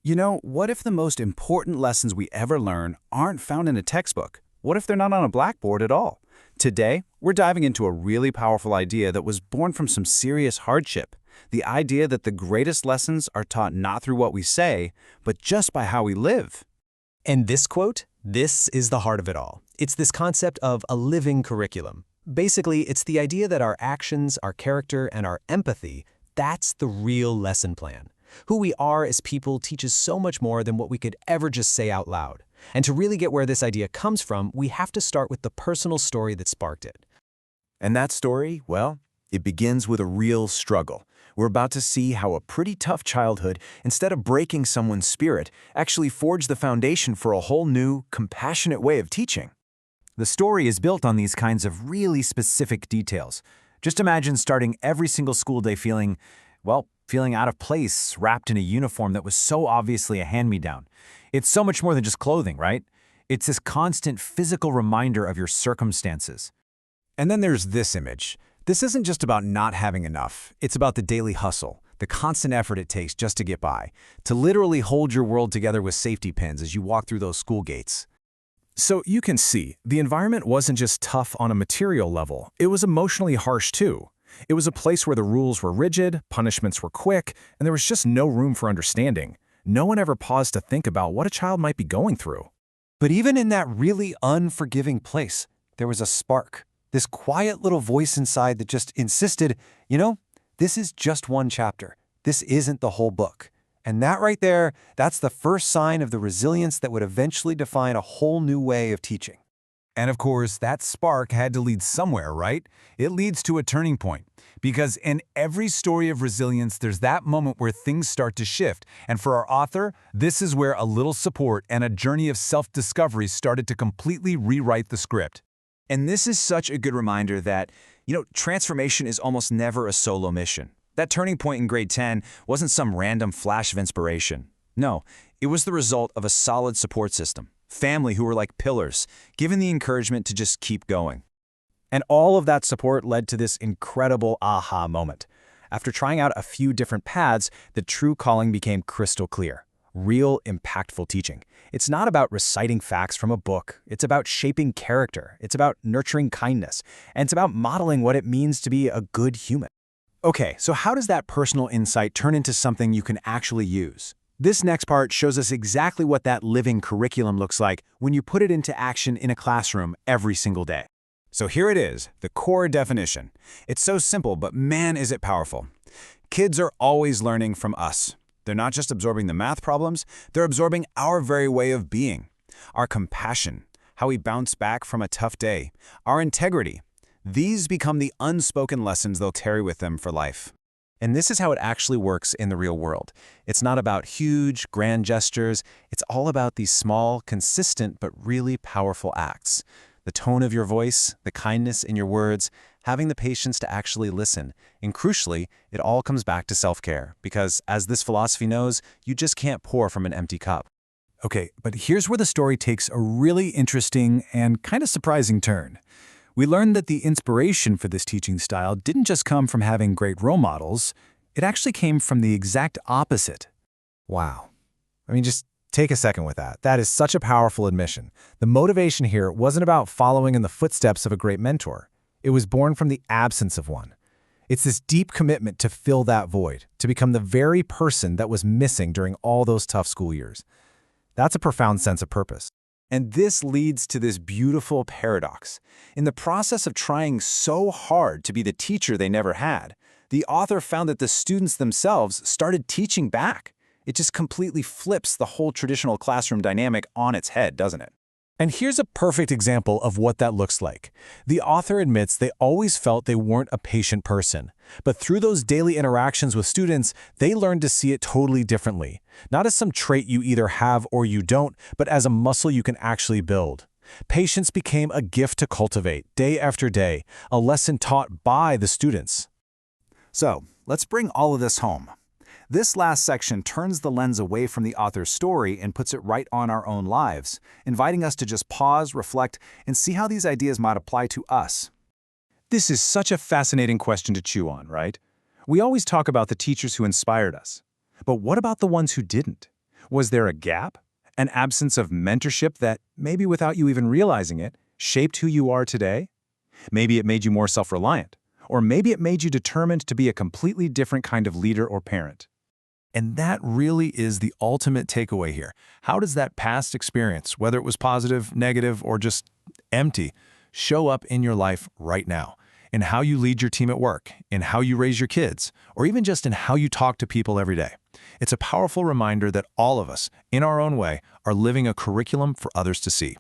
What if the most important lessons we ever learn aren't found in a textbook? What if they're not on a blackboard at all? Today, we're diving into a really powerful idea that was born from some serious hardship. The idea that the greatest lessons are taught not through what we say, but just by how we live. And this quote, this is the heart of it all. It's this concept of a living curriculum. Basically, it's the idea that our actions, our character, and our empathy, that's the real lesson plan. Who we are as people teaches so much more than what we could ever just say out loud. And to really get where this idea comes from, we have to start with the personal story that sparked it. And that story, well, it begins with a real struggle. We're about to see how a pretty tough childhood, instead of breaking someone's spirit, actually forged the foundation for a whole new, compassionate way of teaching. The story is built on these kinds of really specific details. Just imagine starting every single school day feeling out of place, wrapped in a uniform that was so obviously a hand-me-down. It's so much more than just clothing, right? It's this constant physical reminder of your circumstances. And then there's this image. This isn't just about not having enough. It's about the daily hustle, the constant effort it takes just to get by, to literally hold your world together with safety pins as you walk through those school gates. So you can see, the environment wasn't just tough on a material level, it was emotionally harsh too. It was a place where the rules were rigid, punishments were quick, and there was just no room for understanding. No one ever paused to think about what a child might be going through. But even in that really unforgiving place, there was a spark. This quiet little voice inside that just insisted, this is just one chapter. This isn't the whole book. And that right there, that's the first sign of the resilience that would eventually define a whole new way of teaching. And of course, that spark had to lead somewhere, right? It leads to a turning point. Because in every story of resilience, there's that moment where things start to shift. And for our author, this is where a little support and a journey of self-discovery started to completely rewrite the script. And this is such a good reminder that, transformation is almost never a solo mission. That turning point in grade 10 wasn't some random flash of inspiration. No, it was the result of a solid support system. Family who were like pillars, given the encouragement to just keep going. And all of that support led to this incredible aha moment. After trying out a few different paths, the true calling became crystal clear. Real, impactful teaching. It's not about reciting facts from a book. It's about shaping character. It's about nurturing kindness. And it's about modeling what it means to be a good human. Okay, so how does that personal insight turn into something you can actually use? This next part shows us exactly what that living curriculum looks like when you put it into action in a classroom every single day. So here it is, the core definition. It's so simple, but man, is it powerful. Kids are always learning from us. They're not just absorbing the math problems, they're absorbing our very way of being. Our compassion, how we bounce back from a tough day, our integrity. These become the unspoken lessons they'll carry with them for life. And this is how it actually works in the real world. It's not about huge, grand gestures. It's all about these small, consistent, but really powerful acts. The tone of your voice, the kindness in your words, having the patience to actually listen. And crucially, it all comes back to self-care, because as this philosophy knows, you just can't pour from an empty cup. Okay, but here's where the story takes a really interesting and kind of surprising turn. We learned that the inspiration for this teaching style didn't just come from having great role models, it actually came from the exact opposite. Wow. Just take a second with that. That is such a powerful admission. The motivation here wasn't about following in the footsteps of a great mentor. It was born from the absence of one. It's this deep commitment to fill that void, to become the very person that was missing during all those tough school years. That's a profound sense of purpose. And this leads to this beautiful paradox. In the process of trying so hard to be the teacher they never had, the author found that the students themselves started teaching back. It just completely flips the whole traditional classroom dynamic on its head, doesn't it? And here's a perfect example of what that looks like. The author admits they always felt they weren't a patient person. But through those daily interactions with students, they learned to see it totally differently. Not as some trait you either have or you don't, but as a muscle you can actually build. Patience became a gift to cultivate, day after day, a lesson taught by the students. So, let's bring all of this home. This last section turns the lens away from the author's story and puts it right on our own lives, inviting us to just pause, reflect, and see how these ideas might apply to us. This is such a fascinating question to chew on, right? We always talk about the teachers who inspired us. But what about the ones who didn't? Was there a gap? An absence of mentorship that, maybe without you even realizing it, shaped who you are today? Maybe it made you more self-reliant. Or maybe it made you determined to be a completely different kind of leader or parent. And that really is the ultimate takeaway here. How does that past experience, whether it was positive, negative, or just empty, show up in your life right now? In how you lead your team at work, in how you raise your kids, or even just in how you talk to people every day. It's a powerful reminder that all of us, in our own way, are living a curriculum for others to see.